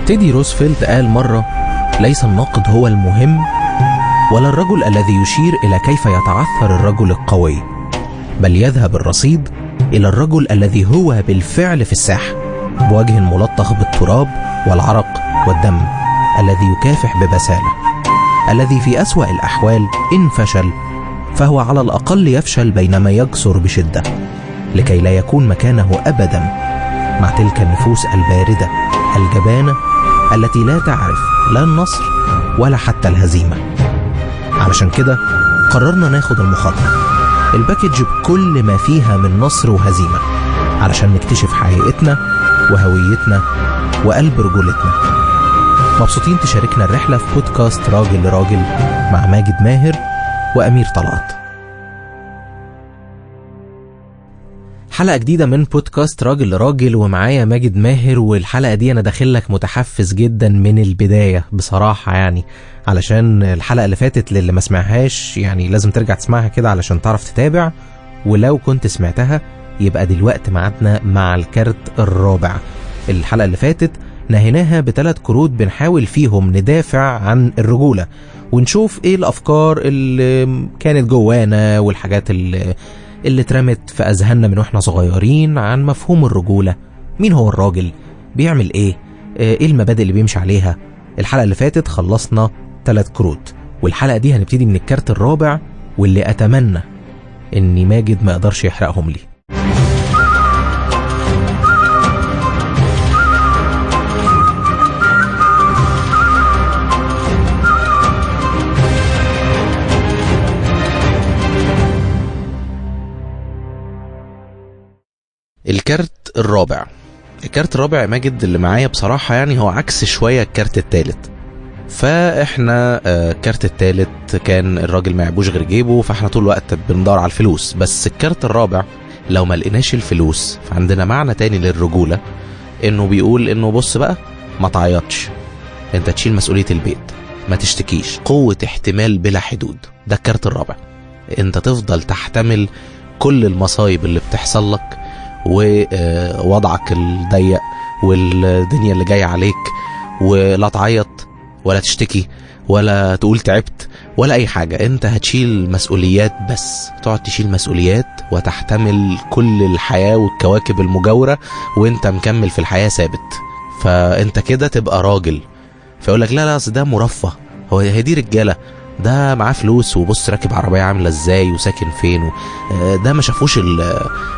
تيدي روزفلت قال مرة: ليس الناقد هو المهم ولا الرجل الذي يشير إلى كيف يتعثر الرجل القوي، بل يذهب الرصيد إلى الرجل الذي هو بالفعل في الساحة بوجه ملطخ بالتراب والعرق والدم، الذي يكافح ببسالة، الذي في أسوأ الأحوال إن فشل فهو على الأقل يفشل بينما يجسر بشدة، لكي لا يكون مكانه أبدا مع تلك النفوس الباردة الجبانة التي لا تعرف لا النصر ولا حتى الهزيمة. علشان كده قررنا ناخد المخاطرة، الباكج بكل ما فيها من نصر وهزيمة، علشان نكتشف حقيقتنا وهويتنا وقلب رجولتنا. مبسوطين تشاركنا الرحلة في بودكاست راجل لراجل مع ماجد ماهر وأمير طلعت. حلقة جديدة من بودكاست راجل لراجل ومعايا ماجد ماهر، والحلقة دي أنا داخلك متحفز جدا من البداية بصراحة، يعني علشان الحلقة اللي فاتت للي ما سمعهاش يعني لازم ترجع تسمعها كده علشان تعرف تتابع، ولو كنت سمعتها يبقى دلوقتي معادنا مع الكارت الرابع. الحلقة اللي فاتت نهيناها ب3 كروت بنحاول فيهم ندافع عن الرجولة ونشوف ايه الأفكار اللي كانت جوانا والحاجات اللي اترمت في أذهاننا من واحنا صغيرين عن مفهوم الرجولة، مين هو الراجل، بيعمل ايه المبادئ اللي بيمشي عليها. الحلقة اللي فاتت خلصنا 3 كروت، والحلقة دي هنبتدي من الكارت الرابع واللي أتمنى إن ماجد ما يقدرش يحرقهم لي. الكارت الرابع يا ماجد اللي معايا بصراحة يعني هو عكس شوية الكارت الثالث. فاحنا الكارت الثالث كان الراجل ما يعبوش غير جيبه، فاحنا طول الوقت بندور على الفلوس. بس الكارت الرابع لو ما لقيناش الفلوس فعندنا معنى تاني للرجولة، انه بيقول انه بص بقى ما تعيطش، انت تشيل مسؤولية البيت، ما تشتكيش، قوة احتمال بلا حدود. ده الكارت الرابع، انت تفضل تحتمل كل المصايب اللي بتحصل لك ووضعك الضيق والدنيا اللي جاية عليك، ولا تعيط ولا تشتكي ولا تقول تعبت ولا اي حاجة. انت هتشيل مسؤوليات، بس تقعد تشيل مسؤوليات وتحتمل كل الحياة والكواكب المجاورة وانت مكمل في الحياة ثابت. فانت كده تبقى راجل. فيقولك لا اصل ده مرفه، هي دي رجالة، ده معاه فلوس وبص راكب عربية عاملة ازاي وساكن فين، ده ما شافوش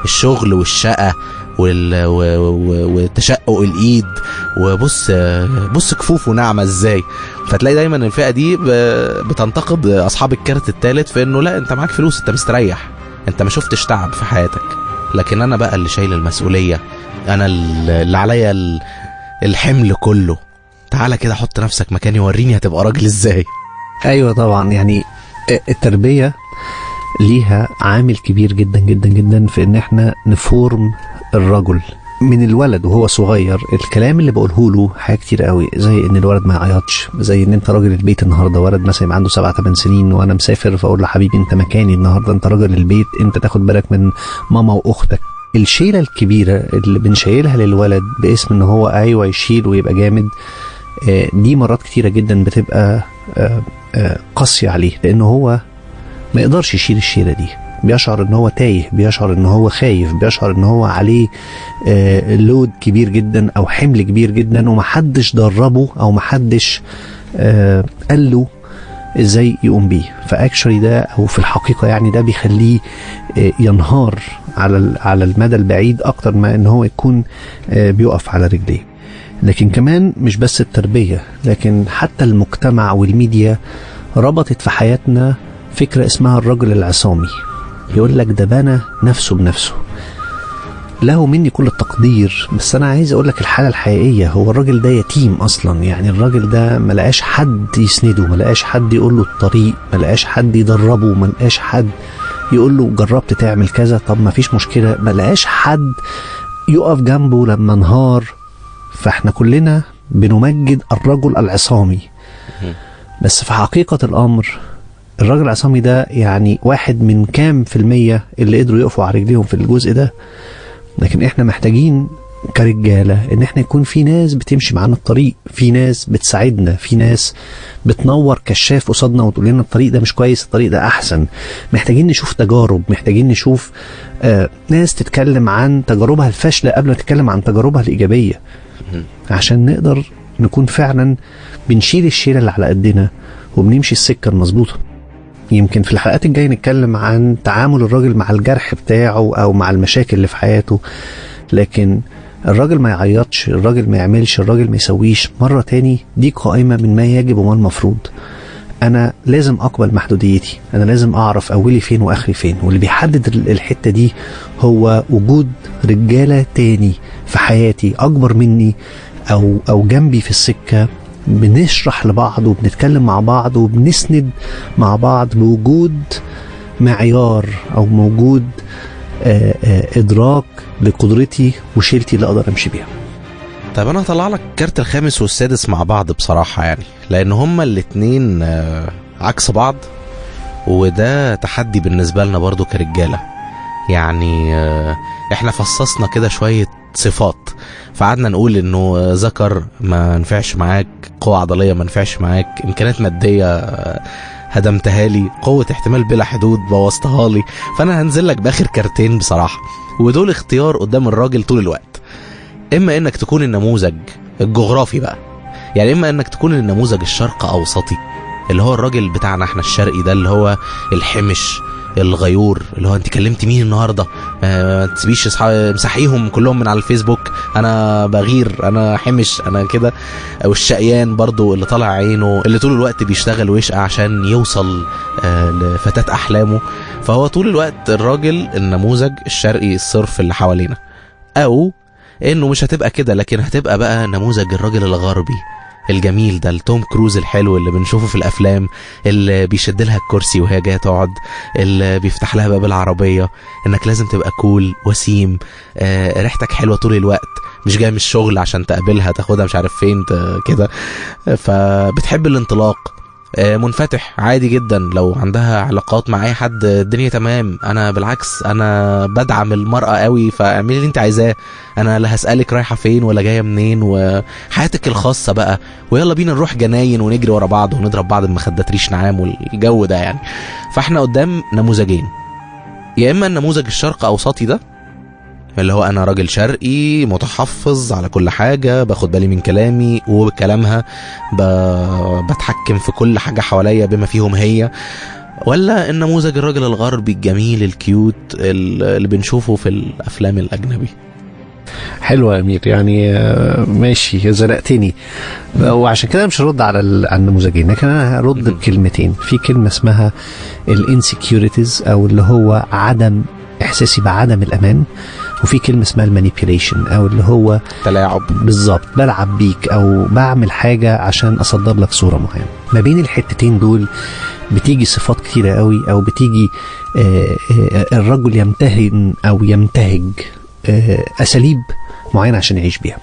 الشغل والشقة والتشقق الايد، وبص كفوفه ناعمة ازاي. فتلاقي دايما الفئة دي بتنتقد اصحاب الكارت الثالث في انه لا انت معاك فلوس، انت مستريح، انت ما شفتش تعب في حياتك. لكن انا بقى اللي شايل المسؤولية، انا اللي عليا الحمل كله. تعالى كده حط نفسك مكاني وريني هتبقى راجل ازاي. ايوه طبعا، يعني التربية ليها عامل كبير جدا جدا جدا في ان احنا نفورم الرجل من الولد وهو صغير. الكلام اللي بقوله له حاجة كتير قوي، زي ان الولد ما يعيطش، زي ان انت راجل البيت النهاردة. ولد مثلا عنده 7-8 سنين وانا مسافر، فاقول له حبيبي انت مكاني النهاردة، انت راجل البيت، انت تاخد بالك من ماما واختك. الشيلة الكبيرة اللي بنشيلها للولد باسم ان هو ايوه يشيل ويبقى جامد، دي مرات كتيرة جدا بتبقى قاسية عليه، لانه هو ما يقدرش يشيل الشيلة دي. بيشعر ان هو تايه، بيشعر ان هو خايف، بيشعر ان هو عليه لود كبير جدا او حمل كبير جدا، ومحدش دربه او محدش قال له ازاي يقوم بيه. فاكشولي ده او في الحقيقة يعني ده بيخليه ينهار على المدى البعيد اكتر ما ان هو يكون بيقف على رجليه. لكن كمان مش بس التربية، لكن حتى المجتمع والميديا ربطت في حياتنا فكرة اسمها الرجل العصامي. يقول لك ده بنى نفسه بنفسه، له مني كل التقدير، بس انا عايز اقول لك الحالة الحقيقية هو الراجل ده يتيم اصلا. يعني الراجل ده ملقاش حد يسنده، ملقاش حد يقول له الطريق، ملقاش حد يدربه، ملقاش حد يقول له جربت تعمل كذا طب ما فيش مشكلة، ملقاش حد يقف جنبه لما انهار. فاحنا كلنا بنمجد الرجل العصامي، بس في حقيقة الامر الراجل العصامي ده يعني 1 من كام في المية اللي قدروا يقفوا على رجليهم في الجزء ده. لكن احنا محتاجين كرجالة ان احنا يكون في ناس بتمشي معانا الطريق، في ناس بتساعدنا، في ناس بتنور كشاف قصادنا وتقول لنا الطريق ده مش كويس، الطريق ده احسن. محتاجين نشوف تجارب، محتاجين نشوف ناس تتكلم عن تجاربها الفاشلة قبل ما تتكلم عن تجاربها الإيجابية، عشان نقدر نكون فعلا بنشيل الشيلة اللي على قدنا وبنمشي السكة المظبوطة. يمكن في الحلقات الجاية نتكلم عن تعامل الراجل مع الجرح بتاعه أو مع المشاكل اللي في حياته، لكن الراجل ما يعيطش، الراجل ما يعملش، الراجل ما يسويش. مرة تاني دي قائمة من ما يجب وما المفروض. أنا لازم أقبل محدوديتي، أنا لازم أعرف أولي فين وآخري فين، واللي بيحدد الحتة دي هو وجود رجالة تاني في حياتي أكبر مني أو جنبي في السكة، بنشرح لبعض وبنتكلم مع بعض وبنسند مع بعض بوجود معيار أو موجود إدراك لقدرتي وشيلتي اللي أقدر أمشي بيها. طيب انا هطلع لك الكارت الخامس والسادس مع بعض بصراحة، يعني لان هما الاتنين عكس بعض، وده تحدي بالنسبة لنا برضو كرجالة. يعني احنا فصصنا كده شوية صفات، فقعدنا نقول انه ذكر ما نفعش معاك، قوة عضلية ما نفعش معاك، امكانيات مادية هدمتها لي، قوة احتمال بلا حدود بوظتها لي. فانا هنزل لك باخر كارتين بصراحة، ودول اختيار قدام الراجل طول الوقت. اما انك تكون النموذج الجغرافي بقى، يعني اما انك تكون النموذج الشرق اوسطي اللي هو الراجل بتاعنا احنا الشرقي ده، اللي هو الحمش الغيور، اللي هو انت كلمتي مين النهارده، ما تسيبيش مسحيهم كلهم من على الفيسبوك، انا بغير، انا حمش، انا كده. او الشقيان برضو اللي طالع عينه، اللي طول الوقت بيشتغل ويشقى عشان يوصل لفتاة احلامه. فهو طول الوقت الراجل النموذج الشرقي الصرف اللي حوالينا. او انه مش هتبقى كده، لكن هتبقى بقى نموذج الراجل الغربي الجميل ده، التوم كروز الحلو اللي بنشوفه في الافلام، اللي بيشد لها الكرسي وهي جايه تقعد، اللي بيفتح لها باب العربيه، انك لازم تبقى كول وسيم، ريحتك حلوه طول الوقت، مش جاي من الشغل عشان تقابلها تاخدها مش عارف فين كده. فبتحب الانطلاق، منفتح عادي جدا، لو عندها علاقات مع اي حد الدنيا تمام. انا بالعكس انا بدعم المرأة قوي، فاعملي اللي انت عايزاه، انا لا هسألك رايحة فين ولا جاية منين، وحياتك الخاصة بقى، ويلا بينا نروح جناين ونجري ورا بعض ونضرب بعض بمخدات ريش نعام والجو ده يعني. فاحنا قدام نموذجين، يا اما النموذج الشرق اوسطي ده اللي هو انا راجل شرقي متحفظ على كل حاجة، باخد بالي من كلامي وبكلامها، بتحكم في كل حاجة حواليا بما فيهم هي، ولا النموذج الراجل الغربي الجميل الكيوت اللي بنشوفه في الافلام الاجنبي. حلوة يا أمير، يعني ماشي زنقتني، وعشان كده مش هرد على النموذجين، لكن أنا هرد بكلمتين. في كلمة اسمها الانسكيورتيز أو اللي هو عدم إحساسي بعدم الأمان، وفي كلمة اسمها المانيبيوليشن أو اللي هو تلاعب. بالظبط، بلعب بيك أو بعمل حاجة عشان أصدر لك صورة معينة. ما بين الحتتين دول بتيجي صفات كتيرة قوي، أو بتيجي الرجل يمتهن أو يمتهج أساليب معينة عشان يعيش بيها.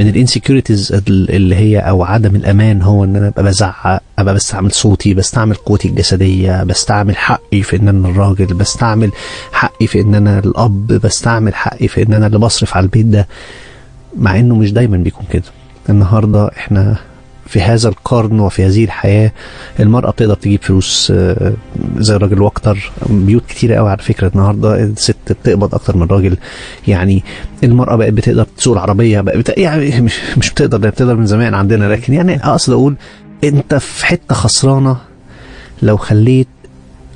من الانسكيورتيز اللي هي او عدم الامان هو ان انا ابقى بزعق، ابقى بستعمل صوتي، بستعمل قوتي الجسديه، بستعمل حقي في ان انا الراجل، بستعمل حقي في ان انا الاب، بستعمل حقي في ان انا اللي بصرف على البيت ده، مع انه مش دايما بيكون كده. النهارده احنا في هذا القرن وفي هذه الحياة المرأة بتقدر تجيب فلوس زي الراجل واكتر. بيوت كتيرة قوي على فكرة النهاردة الست بتقبض اكتر من الراجل. يعني المرأة بقت بتقدر تسوق العربية، يعني مش بتقدر من زمان عندنا، لكن يعني اقصد اقول انت في حتة خسرانة لو خليت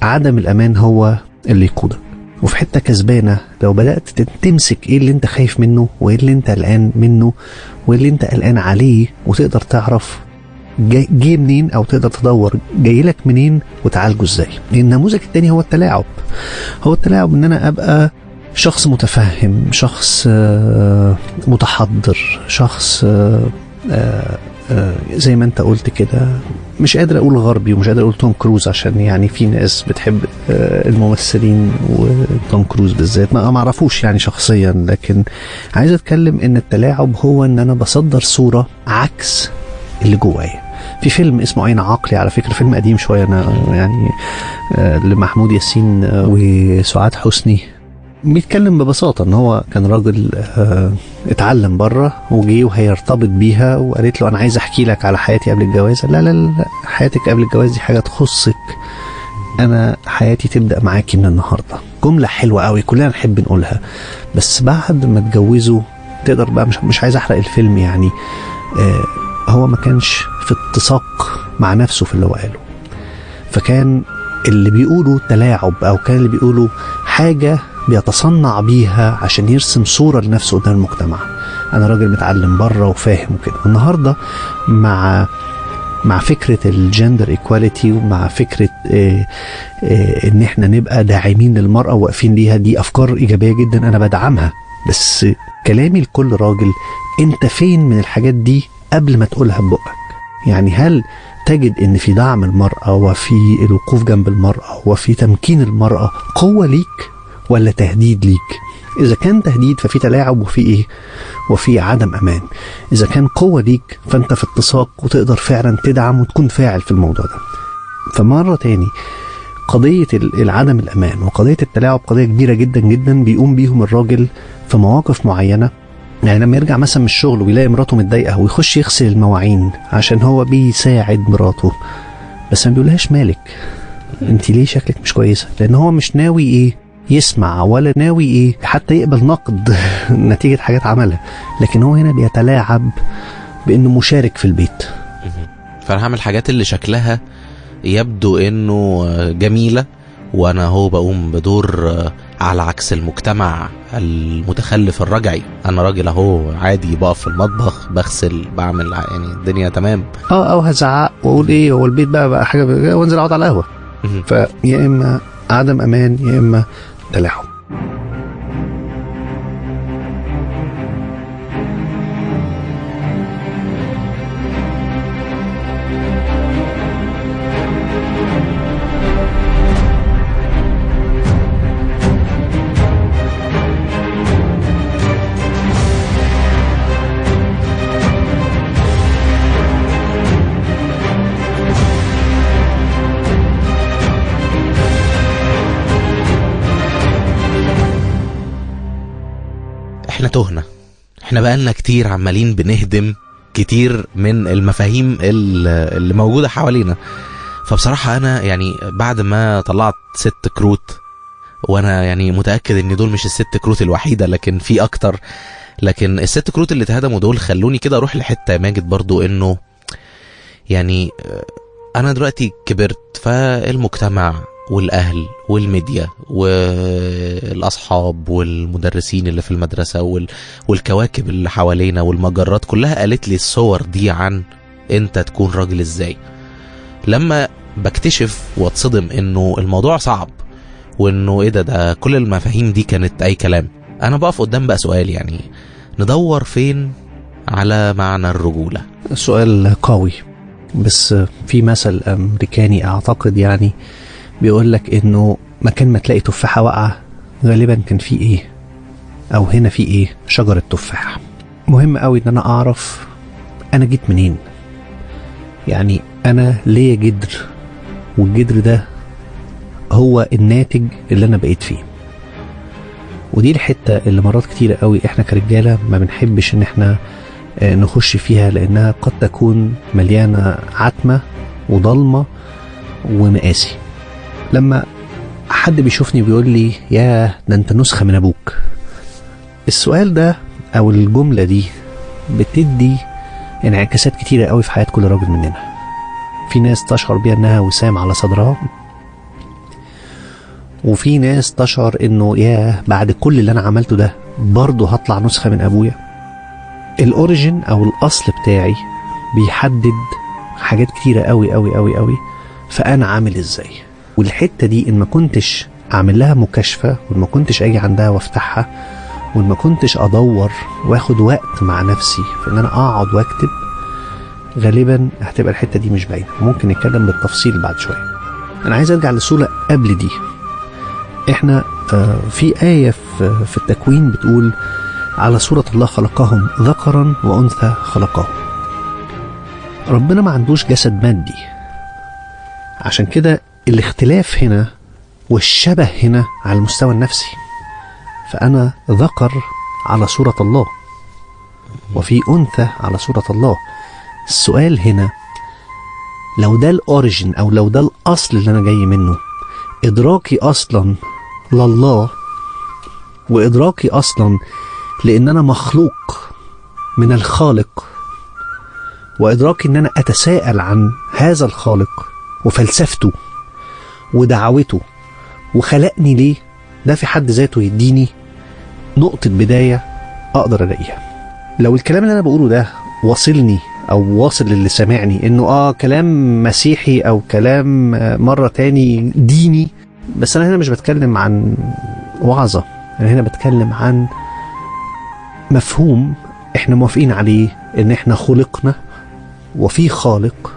عدم الامان هو اللي يقودك، وفي حتة كسبانة لو بدأت تمسك ايه اللي انت خايف منه وايه اللي انت قلقان منه وايه اللي انت قلقان عليه، وتقدر تعرف جاي منين، او تقدر تدور جاي لك منين وتعالجه ازاي. النموذج التاني هو التلاعب. ان انا ابقى شخص متفهم، شخص متحضر، شخص زي ما انت قلت كده، مش قادر اقول غربي ومش قادر اقول توم كروز، عشان يعني في ناس بتحب الممثلين وتوم كروز بالذات ما اعرفوش يعني شخصيا، لكن عايز اتكلم ان التلاعب هو ان انا بصدر صورة عكس اللي جوايا. في فيلم اسمه عين عقلي على فكرة، فيلم قديم شوية انا يعني لمحمود ياسين وسعاد حسني، بيتكلم ببساطة ان هو كان راجل اتعلم بره وجي وهيرتبط بيها وقالت له انا عايز احكي لك على حياتي قبل الجواز. لا لا لا، حياتك قبل الجواز دي حاجه تخصك، انا حياتي تبدا معاكي من النهارده. جمله حلوه قوي كلنا نحب نقولها، بس بعد ما اتجوزوا تقدر بقى، مش عايز احرق الفيلم يعني، هو ما كانش في اتساق مع نفسه في اللي هو قاله، فكان اللي بيقوله تلاعب، او كان اللي بيقوله حاجه بيتصنع بيها عشان يرسم صوره لنفسه قدام المجتمع. انا راجل متعلم بره وفاهم وكده. والنهارده مع فكره الجندر ايكواليتي، ومع فكره ان احنا نبقى داعمين للمراه وواقفين ليها، دي افكار ايجابيه جدا انا بدعمها، بس كلامي لكل راجل، انت فين من الحاجات دي قبل ما تقولها ببقك؟ يعني هل تجد ان في دعم المرأة وفي الوقوف جنب المرأة وفي تمكين المرأة قوة ليك ولا تهديد ليك؟ اذا كان تهديد ففي تلاعب وفي عدم امان. اذا كان قوة ليك فانت في اتساق وتقدر فعلا تدعم وتكون فاعل في الموضوع ده. فمرة تاني، قضية العدم الامان وقضية التلاعب قضية كبيرة جدا جدا بيقوم بيهم الراجل في مواقف معينة. يعني لما يرجع مثلا من الشغل ويلاقي مراته متضايقه ويخش يغسل المواعين عشان هو بيساعد مراته، بس ما بيقولهاش مالك انت ليه شكلك مش كويسه، لان هو مش ناوي يسمع ولا ناوي حتى يقبل نقد نتيجه حاجات عملها، لكن هو هنا بيتلاعب بانه مشارك في البيت. فانا هعمل حاجات اللي شكلها يبدو انه جميله، وانا هو بقوم بدور على عكس المجتمع المتخلف الرجعي. انا راجل اهو عادي، بقف في المطبخ بغسل بعمل يعني الدنيا تمام، او هزعق واقول هو البيت بقى حاجه وانزل اقعد على القهوه. فيا اما عدم امان يا اما تلاعب. احنا بقالنا كتير عمالين بنهدم كتير من المفاهيم اللي موجودة حوالينا. فبصراحة انا يعني بعد ما طلعت 6 كروت، وانا يعني متأكد ان دول مش ال6 كروت الوحيدة، لكن في اكتر، لكن ال6 كروت اللي اتهدموا دول خلوني كده اروح لحتة يا ماجد برضو، انه يعني انا دلوقتي كبرت، فالمجتمع والاهل والميديا والاصحاب والمدرسين اللي في المدرسة والكواكب اللي حوالينا والمجرات كلها قالت لي الصور دي عن انت تكون راجل ازاي. لما بكتشف واتصدم انه الموضوع صعب، وانه ده كل المفاهيم دي كانت اي كلام، انا بقف قدام بقى سؤال، يعني ندور فين على معنى الرجولة؟ سؤال قوي، بس في مثل امريكاني اعتقد يعني بيقول لك انه مكان ما تلاقي تفاحة واقعة غالبا كان فيه او هنا فيه شجرة تفاح. مهم قوي ان انا اعرف انا جيت منين، يعني انا ليا جدر، والجدر ده هو الناتج اللي انا بقيت فيه. ودي الحتة اللي مرات كتيرة قوي احنا كرجالة ما بنحبش ان احنا نخش فيها، لانها قد تكون مليانة عتمة وضلمة ومقاسي. لما حد بيشوفني بيقول لي يا ده انت نسخة من ابوك، السؤال ده او الجملة دي بتدي انعكاسات كتيرة قوي في حياة كل راجل مننا. في ناس تشعر بيها انها وسام على صدرها، وفي ناس تشعر انه يا بعد كل اللي انا عملته ده برضه هطلع نسخة من ابويا. الاوريجين او الاصل بتاعي بيحدد حاجات كتيرة قوي قوي قوي قوي، فانا عامل ازاي. والحتة دي ان ما كنتش اعمل لها مكاشفة، وان ما كنتش اجي عندها وافتحها، وان ما كنتش ادور واخد وقت مع نفسي في ان انا اقعد واكتب، غالبا هتبقى الحتة دي مش باينة. ممكن نتكلم بالتفصيل بعد شوية. انا عايز ارجع للصورة قبل دي. احنا في آية في التكوين بتقول على صورة الله خلقهم ذكرا وأنثى خلقهم. ربنا ما عندوش جسد مادي، عشان كده الاختلاف هنا والشبه هنا على المستوى النفسي. فأنا ذكر على صورة الله، وفي أنثى على صورة الله. السؤال هنا، لو ده الأوريجين أو لو ده الأصل اللي أنا جاي منه، إدراكي أصلا لله وإدراكي أصلا لأن أنا مخلوق من الخالق، وإدراكي أن أنا أتساءل عن هذا الخالق وفلسفته ودعوته وخلقني ليه، ده في حد ذاته يديني نقطة بداية أقدر ألاقيها. لو الكلام اللي أنا بقوله ده واصلني أو واصل للي سامعني إنه كلام مسيحي أو كلام مرة تاني ديني، بس أنا هنا مش بتكلم عن وعظة، أنا هنا بتكلم عن مفهوم إحنا موافقين عليه، إن إحنا خلقنا وفي خالق،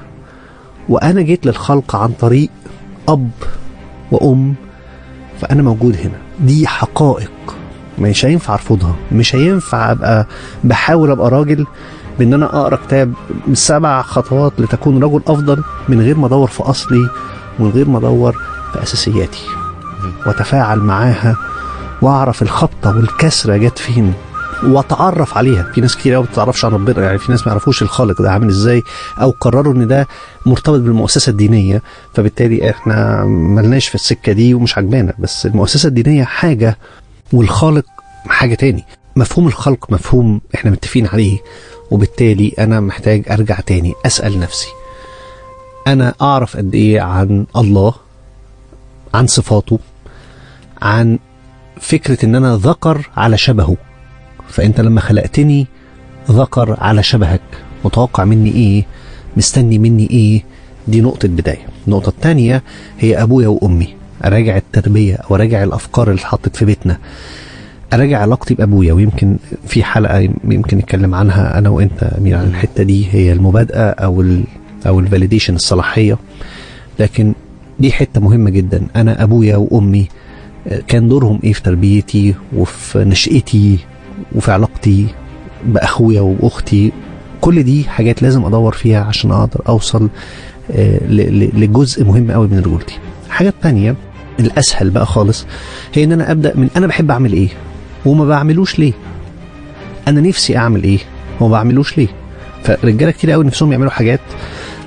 وأنا جيت للخلق عن طريق أب وأم، فأنا موجود هنا. دي حقائق مش هينفع أرفضها، مش هينفع أبقى بحاول أبقى راجل بأن أنا أقرأ كتاب 7 خطوات لتكون رجل أفضل من غير ما أدور في أصلي ومن غير ما أدور في أساسياتي وأتفاعل معاها وأعرف الخبطة والكسرة جت فين وأتعرف عليها. في ناس كتير قوي ما بتعرفش عن ربنا، يعني في ناس ما يعرفوش الخالق ده عامل إزاي، أو قرروا إن ده مرتبط بالمؤسسة الدينية، فبالتالي إحنا ملناش في السكة دي ومش عجبانا. بس المؤسسة الدينية حاجة والخالق حاجة تاني. مفهوم الخلق مفهوم إحنا متفقين عليه، وبالتالي أنا محتاج أرجع تاني أسأل نفسي، أنا أعرف قد إيه عن الله، عن صفاته، عن فكرة إن أنا ذكر على شبهه. فأنت لما خلقتني ذكر على شبهك، متوقع مني إيه، مستني مني إيه. دي نقطة بداية. النقطة الثانية هي أبويا وأمي. أراجع التربية أو أراجع الأفكار اللي اتحطت في بيتنا، أراجع علاقتي بأبويا. ويمكن في حلقة يمكن نتكلم عنها أنا وإنت أمير عن الحتة دي، هي المبادئة أو الفاليديشن، الصلاحية. لكن دي حتة مهمة جدا. أنا أبويا وأمي كان دورهم إيه في تربيتي وفي نشأتي وفي علاقتي بأخويا وأختي. كل دي حاجات لازم أدور فيها عشان أقدر أوصل لجزء مهم قوي من رجولتي. الحاجة التانية الأسهل بقى خالص هي إن أنا أبدأ من أنا بحب أعمل إيه وما بعملوش ليه، أنا نفسي أعمل إيه وما بعملوش ليه. فرجالة كتير قوي نفسهم يعملوا حاجات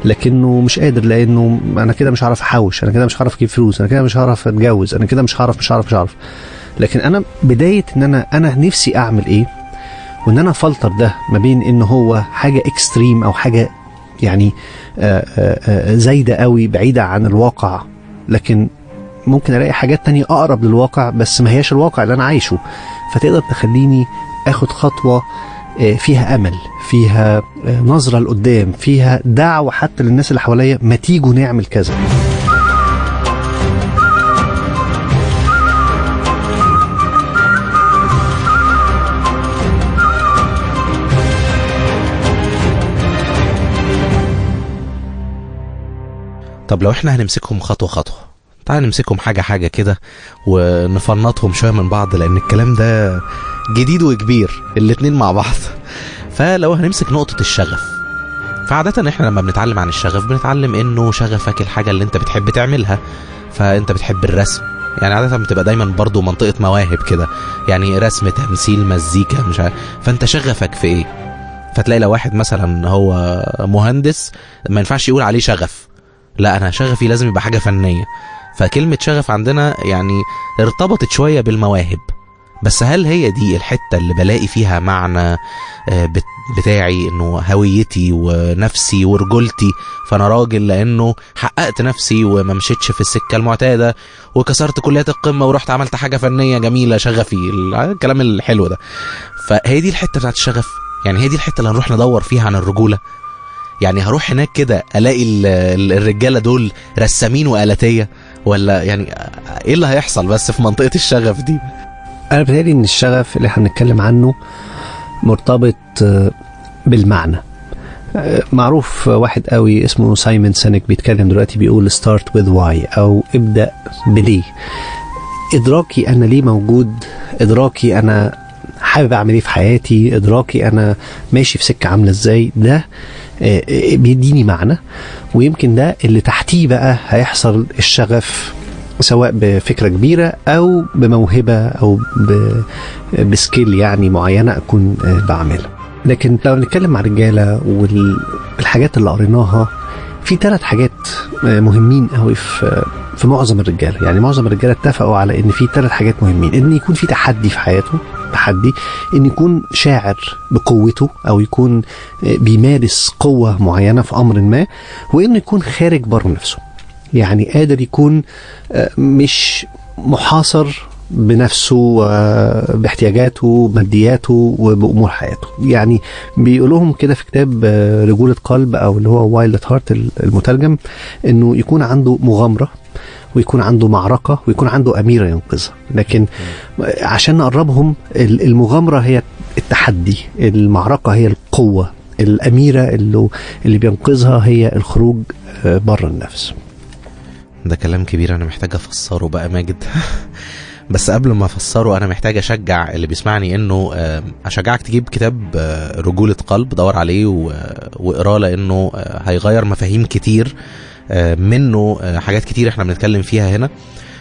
لكنه مش قادر، لأنه أنا كده مش هعرف أحوش، أنا كده مش هعرف أجيب فلوس، أنا كده مش هعرف أتجوز، أنا كده مش هعرف. لكن أنا بداية إن أنا نفسي أعمل إيه، وإن أنا فلتر ده ما بين إنه هو حاجة إكستريم أو حاجة يعني زايدة قوي بعيدة عن الواقع، لكن ممكن ألاقي حاجات تانية أقرب للواقع بس ما هياش الواقع اللي أنا عايشه، فتقدر تخليني أخد خطوة فيها أمل، فيها نظرة لقدام، فيها دعوة حتى للناس اللي حواليا، ما تيجوا نعمل كذا. طب لو احنا هنمسكهم خطوة خطوة، تعال نمسكهم حاجة حاجة كده ونفنطهم شوية من بعض، لأن الكلام ده جديد وكبير الاتنين مع بعض. فلو هنمسك نقطة الشغف، فعادة احنا لما بنتعلم عن الشغف بنتعلم انه شغفك الحاجة اللي انت بتحب تعملها. فانت بتحب الرسم، يعني عادة بتبقى دايما برضو منطقة مواهب كده، يعني رسم، تمثيل، مزيكا، مش عارف. فانت شغفك في ايه؟ فتلاقي لو واحد مثلا هو مهندس ما ينفعش يقول عليه شغف، لا انا شغفي لازم يبقى حاجة فنية. فكلمة شغف عندنا يعني ارتبطت شوية بالمواهب، بس هل هي دي الحتة اللي بلاقي فيها معنى بتاعي، انه هويتي ونفسي ورجولتي، فانا راجل لانه حققت نفسي وما مشيتش في السكة المعتادة وكسرت كليات القمة ورحت عملت حاجة فنية جميلة، شغفي الكلام الحلو ده. فهي دي الحتة بتاعت الشغف، يعني هي دي الحتة اللي هنروح ندور فيها عن الرجولة. يعني هروح هناك كده الاقي الرجالة دول رسامين وآلاتية، ولا يعني ايه اللي هيحصل بس في منطقة الشغف دي؟ أنا بتهيألي إن الشغف اللي احنا بنتكلم عنه مرتبط بالمعنى. معروف واحد قوي اسمه سايمون سينك بيتكلم دلوقتي بيقول start with why، أو ابدأ بليه. إدراكي أنا ليه موجود، إدراكي أنا حابب أعمل إيه في حياتي، إدراكي أنا ماشي في سكة عاملة إزاي، ده بيديني معنى. ويمكن ده اللي تحتيه بقى هيحصل الشغف، سواء بفكرة كبيرة أو بموهبة أو بسكيل يعني معينة أكون بعملها. لكن لو نتكلم مع رجالة والحاجات اللي قريناها، في 3 حاجات مهمين قوي في معظم الرجاله. يعني معظم الرجاله اتفقوا على ان في 3 حاجات مهمين: ان يكون في تحدي في حياته، تحدي ان يكون شاعر بقوته او يكون بيمارس قوه معينه في امر ما، وانه يكون خارج بره نفسه، يعني قادر يكون مش محاصر بنفسه، باحتياجاته، بمادياته، وبأمور حياته. يعني بيقولوهم كده في كتاب رجولة قلب أو اللي هو وايلد هارت المترجم، إنه يكون عنده مغامرة، ويكون عنده معركة، ويكون عنده أميرة ينقذها. لكن عشان نقربهم، المغامرة هي التحدي، المعركة هي القوة، الأميرة اللي بينقذها هي الخروج بره النفس. ده كلام كبير، أنا محتاج أفسره بقى ماجد. بس قبل ما افسره انا محتاج اشجع اللي بيسمعني، انه اشجعك تجيب كتاب رجولة قلب، دور عليه واقراه، لانه هيغير مفاهيم كتير منه، حاجات كتير احنا بنتكلم فيها هنا.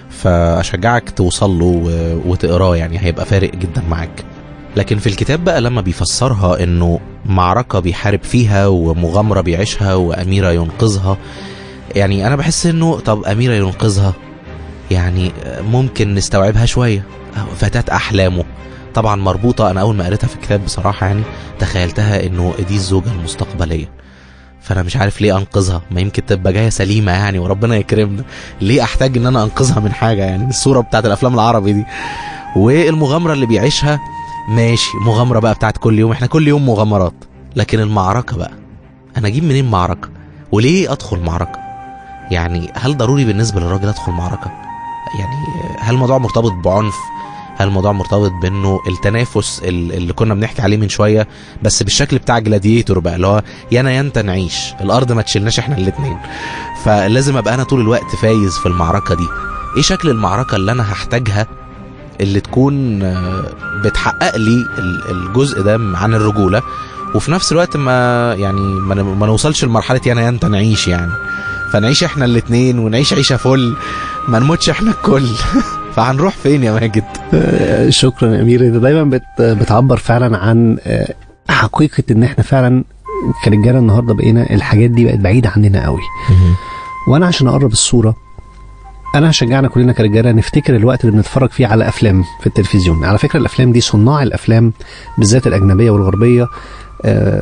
فاشجعك توصل له وتقراه، يعني هيبقى فارق جدا معاك. لكن في الكتاب بقى لما بيفسرها انه معركة بيحارب فيها، ومغامرة بيعيشها، واميرة ينقذها، يعني انا بحس انه طب اميرة ينقذها يعني ممكن نستوعبها شوية، فتاة أحلامه طبعا مربوطة. أنا أول ما قريتها في الكتاب بصراحة يعني تخيلتها إنه دي الزوجة المستقبلية، فأنا مش عارف ليه أنقذها، ما يمكن تبقى جاية سليمة يعني وربنا يكرمنا، ليه أحتاج إن أنا أنقذها من حاجة يعني الصورة بتاعت الأفلام العربي دي. والمغامرة اللي بيعيشها ماشي، مغامرة بقى بتاعت كل يوم، إحنا كل يوم مغامرات. لكن المعركة بقى، أنا أجيب منين معركة؟ وليه أدخل معركة؟ يعني هل ضروري بالنسبة للراجل أدخل معركة؟ يعني هل الموضوع مرتبط بعنف؟ هل الموضوع مرتبط بانه التنافس اللي كنا بنحكي عليه من شوية، بس بالشكل بتاع جلاديتور بقى، اللي هو يانا يا انت نعيش، الارض ما تشيلناش احنا الاتنين، فلازم ابقى انا طول الوقت فايز في المعركة دي. ايه شكل المعركة اللي انا هحتاجها اللي تكون بتحقق لي الجزء ده عن الرجولة، وفي نفس الوقت ما نوصلش لمرحلة يانا يا انت نعيش، يعني فنعيش احنا الاتنين ونعيش عيشة فل، ما نموتش احنا الكل. فهنروح فين يا ماجد؟ شكرا يا أمير، ده دايما بتعبر فعلا عن حقيقة ان احنا فعلا كرجالة النهاردة بقينا الحاجات دي بقت بعيدة عننا قوي. وانا عشان اقرب الصورة، انا هشجعنا كلنا كرجالة نفتكر الوقت اللي بنتفرج فيه على افلام في التلفزيون. على فكرة الافلام دي، صناع الافلام بالذات الاجنبية والغربية،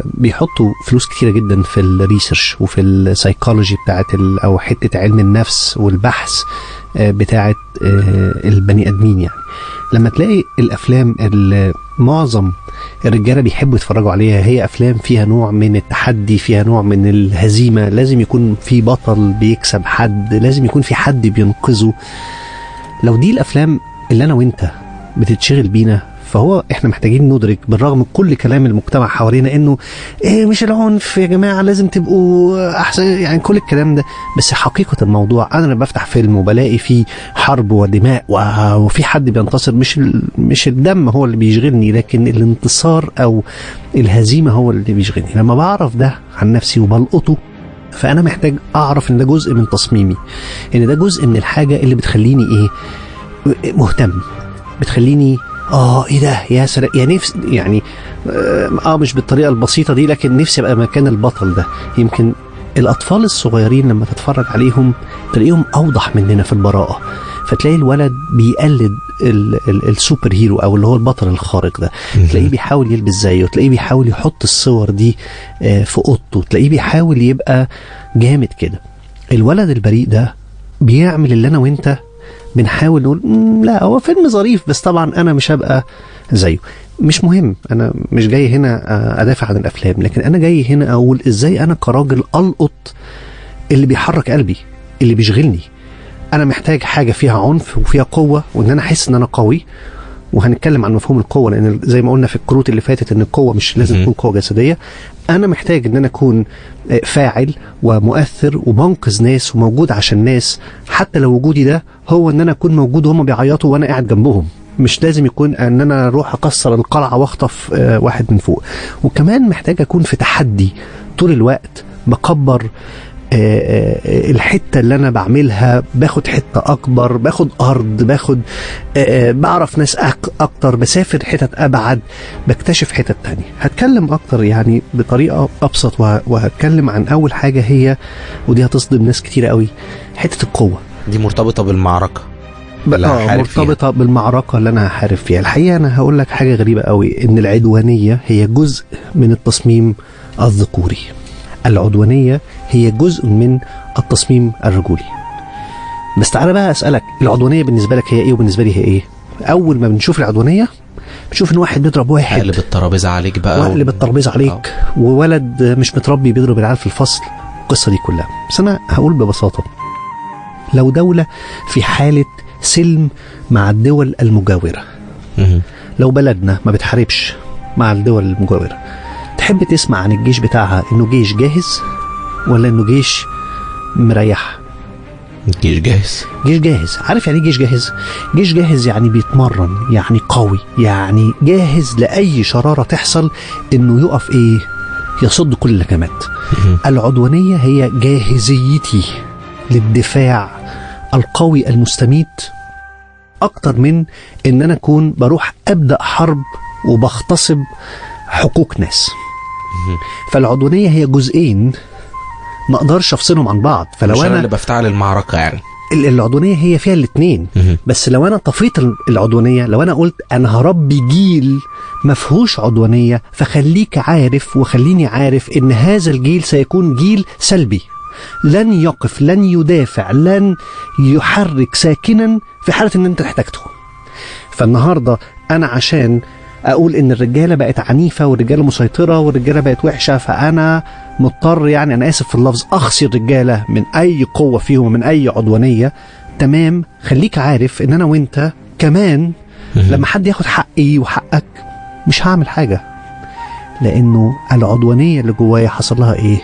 بيحطوا فلوس كتيرة جدا في الريسيرش وفي السايكولوجي بتاعت او حتة علم النفس والبحث بتاعت البني ادمين. يعني لما تلاقي الافلام اللي معظم الرجاله بيحبوا يتفرجوا عليها هي افلام فيها نوع من التحدي، فيها نوع من الهزيمه، لازم يكون في بطل بيكسب حد، لازم يكون في حد بينقذه. لو دي الافلام اللي انا وانت بتتشغل بينا، فهو احنا محتاجين ندرك بالرغم من كل كلام المجتمع حوالينا انه مش العنف يا جماعه، لازم تبقوا احسن، يعني كل الكلام ده. بس حقيقه الموضوع، انا بفتح فيلم وبلاقي فيه حرب ودماء وفي حد بينتصر، مش الدم هو اللي بيشغلني، لكن الانتصار او الهزيمه هو اللي بيشغلني. لما بعرف ده عن نفسي وبلقطه، فانا محتاج اعرف ان ده جزء من تصميمي، ان ده جزء من الحاجه اللي بتخليني مهتم، بتخليني ايه ده يا سلام، يا نفس يعني مش بالطريقه البسيطه دي، لكن نفسي ابقى مكان البطل ده. يمكن الاطفال الصغيرين لما تتفرج عليهم تلاقيهم اوضح مننا في البراءه، فتلاقي الولد بيقلد السوبر هيرو او اللي هو البطل الخارق ده، تلاقيه بيحاول يلبس زيه، تلاقيه بيحاول يحط الصور دي في اوضته، تلاقيه بيحاول يبقى جامد كده. الولد البريء ده بيعمل اللي انا وانت بنحاول نقول لا هو فيلم ظريف، بس طبعا انا مش هبقى زيه. مش مهم، انا مش جاي هنا ادافع عن الافلام، لكن انا جاي هنا اقول ازاي انا كراجل القط اللي بيحرك قلبي، اللي بيشغلني. انا محتاج حاجه فيها عنف وفيها قوه، وان انا احس ان انا قوي. وهنتكلم عن مفهوم القوه، لان زي ما قلنا في الكروت اللي فاتت ان القوه مش لازم تكون قوه جسديه. انا محتاج ان انا اكون فاعل ومؤثر وبنقذ ناس وموجود عشان ناس، حتى لو وجودي ده هو ان انا اكون موجود وهم بيعيطوا وانا قاعد جنبهم، مش لازم يكون ان انا اروح اكسر القلعه واخطف واحد من فوق. وكمان محتاج اكون في تحدي طول الوقت، بكبر الحتة اللي أنا بعملها، باخد حتة أكبر، باخد أرض، بعرف ناس أكتر، بسافر حتت أبعد، بكتشف حتت تانية. هتكلم أكتر يعني بطريقة أبسط، وهتكلم عن أول حاجة هي، ودي هتصدم ناس كتير قوي، حتة القوة. دي مرتبطة بالمعركة مرتبطة بالمعركة اللي أنا هحارب فيها. الحقيقة أنا هقول لك حاجة غريبة قوي، إن العدوانية هي جزء من التصميم الذكوري. العدوانية هي جزء من التصميم الرجولي. بس تعالى بقى أسألك، العدوانية بالنسبة لك هي إيه وبالنسبة لي هي إيه؟ أول ما بنشوف العدوانية بنشوف إن واحد بيضرب واحد، قلب الترابيزة عليك بقى، وقلب الترابيزة عليك، وولد مش متربي بيضرب العيال في الفصل، القصة دي كلها. بس أنا هقول ببساطة، لو دولة في حالة سلم مع الدول المجاورة، لو بلدنا ما بتحاربش مع الدول المجاورة، تحب تسمع عن الجيش بتاعها انه جيش جاهز ولا انه جيش مريح؟ جيش جاهز. جيش جاهز. عارف يعني جيش جاهز؟ جيش جاهز يعني بيتمرن، يعني قوي، يعني جاهز لأي شرارة تحصل انه يقف ايه، يصد كل اللكمات. العدوانية هي جاهزيتي للدفاع القوي المستميت، اكتر من ان انا اكون بروح ابدأ حرب وبغتصب حقوق ناس. فالعدوانية هي جزئين ما اقدرش افصلهم عن بعض. فلو مش انا اللي بفتعل المعركة يعني، العدوانية هي فيها الاثنين. بس لو انا طفيت العدوانية، لو انا قلت انا هربي جيل مفهوش عدوانية، فخليك عارف وخليني عارف ان هذا الجيل سيكون جيل سلبي، لن يقف، لن يدافع، لن يحرك ساكنا في حالة ان انت احتاجته. فالنهاردة انا عشان اقول ان الرجالة بقت عنيفة والرجالة مسيطرة والرجالة بقت وحشة، فانا مضطر، يعني انا اسف في اللفظ، اخسر الرجالة من اي قوة فيهم ومن اي عدوانية. تمام، خليك عارف ان انا وانت كمان لما حد ياخد حقي وحقك مش هعمل حاجة، لانه العدوانية اللي جوايا حصل لها ايه،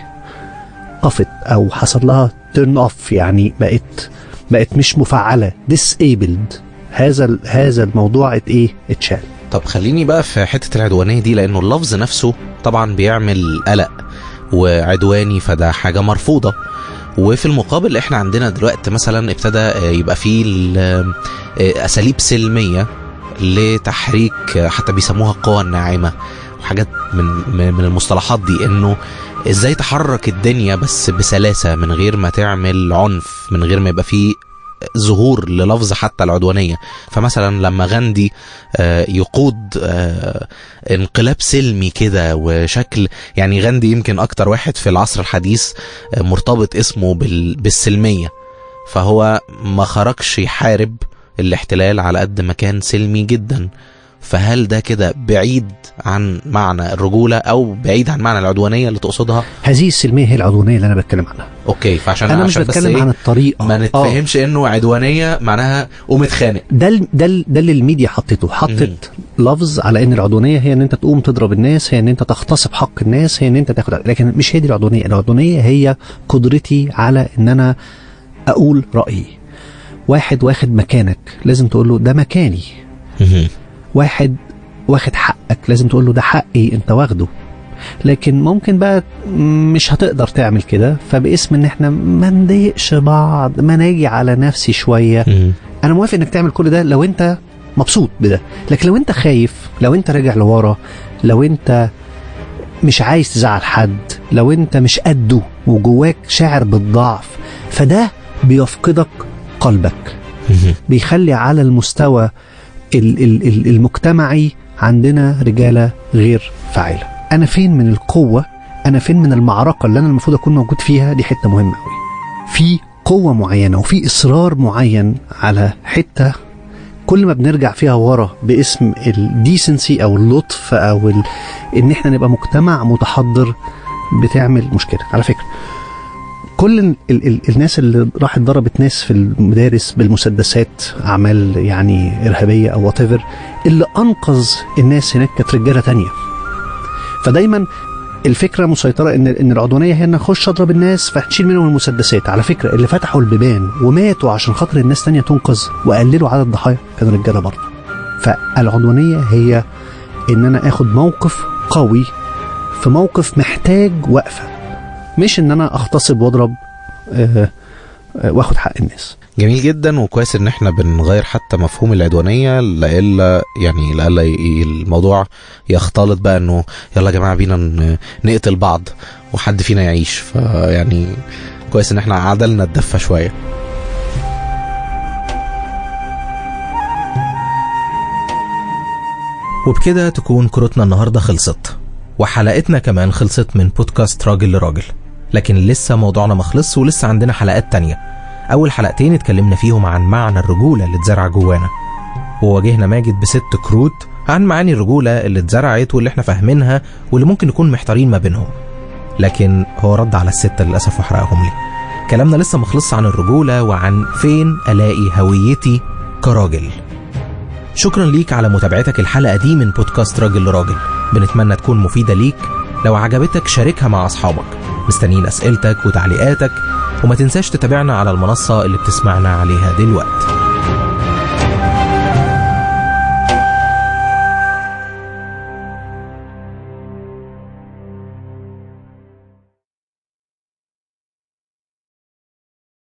قفت او حصل لها turn off، يعني بقت مش مفعلة، disabled. هذا الموضوع اتشال. طب خليني بقى في حتة العدوانية دي، لأنه اللفظ نفسه طبعا بيعمل قلق وعدواني، فده حاجة مرفوضة. وفي المقابل احنا عندنا دلوقتي مثلا ابتدى يبقى فيه أساليب سلمية لتحريك، حتى بيسموها القوى الناعمة وحاجات من المصطلحات دي، انه ازاي تحرك الدنيا بس بسلاسة، من غير ما تعمل عنف، من غير ما يبقى فيه ظهور للفظ حتى العدوانية. فمثلا لما غاندي يقود انقلاب سلمي كده وشكل، يعني غاندي يمكن اكتر واحد في العصر الحديث مرتبط اسمه بالسلمية، فهو ما خرجش يحارب الاحتلال على قد ما كان سلمي جدا. فهل ده كده بعيد عن معنى الرجولة او بعيد عن معنى العدوانية اللي تقصدها؟ هذه السلمية هي العدوانية اللي انا بتكلم عنها. اوكي، فعشان انا مش بتكلم عن الطريقة، ما نتفهمش انه عدوانية معناها قوم اتخانق. ده اللي الميديا حطت لفظ على ان العدوانية هي ان انت تقوم تضرب الناس، هي ان انت تغتصب حق الناس، هي ان انت تاخد، لكن مش هي دي العدوانية. العدوانية هي قدرتي على ان انا اقول رأيي. واحد واخد مكانك لازم تقول له ده مكاني. واحد واخد حقك لازم تقول له ده حقي انت واخده. لكن ممكن بقى مش هتقدر تعمل كده، فباسم ان احنا ما نضايقش بعض، ما ناجي على نفسي شوية. انا موافق انك تعمل كل ده لو انت مبسوط بده، لكن لو انت خايف، لو انت راجع لورا، لو انت مش عايز تزعل حد، لو انت مش قده وجواك شاعر بالضعف، فده بيفقدك قلبك، بيخلي على المستوى المجتمعي عندنا رجالة غير فاعلة. أنا فين من القوة؟ أنا فين من المعركة اللي أنا المفروض أكون موجود فيها؟ دي حتة مهمة أوي. في قوة معينة وفي إصرار معين على حتة، كل ما بنرجع فيها ورا باسم الديسنسي أو اللطف أو إن إحنا نبقى مجتمع متحضر، بتعمل مشكلة. على فكرة كل الناس اللي راحت ضربت ناس في المدارس بالمسدسات، أعمال يعني إرهابية أو whatever، اللي أنقذ الناس هناك كانت رجالة تانية. فدايما الفكرة مسيطرة إن العدوانية هي إن أخش أضرب الناس فهتشيل منهم المسدسات. على فكرة اللي فتحوا البيبان وماتوا عشان خاطر الناس تانية تنقذ وقللوا عدد الضحايا كانوا رجالة برضه. فالعدوانية هي إن أنا أخد موقف قوي في موقف محتاج وقفة، مش إن أنا أغتصب وأضرب واخد حق الناس. جميل جدا، وكويس ان احنا بنغير حتى مفهوم العدوانية، لألا الموضوع يختلط بقى انه يلا يا جماعة بينا نقتل بعض وحد فينا يعيش. فيعني كويس ان احنا عدلنا الدفة شوية. وبكده تكون كروتنا النهاردة خلصت، وحلقتنا كمان خلصت من بودكاست راجل لراجل. لكن لسه موضوعنا مخلص، ولسه عندنا حلقات تانية. أول حلقتين اتكلمنا فيهم عن معنى الرجولة اللي اتزرع جوانا، وواجهنا ماجد ب6 كروت عن معاني الرجولة اللي اتزرعت واللي احنا فاهمينها واللي ممكن نكون محتارين ما بينهم، لكن هو رد على ال6 للأسف وحرقهم لي. كلامنا لسه مخلص عن الرجولة وعن فين ألاقي هويتي كراجل. شكرا ليك على متابعتك الحلقة دي من بودكاست راجل لراجل. بنتمنى تكون مفيدة ليك. لو عجبتك شاركها مع أصحابك. مستنيين أسئلتك وتعليقاتك، وما تنساش تتابعنا على المنصة اللي بتسمعنا عليها دلوقتي.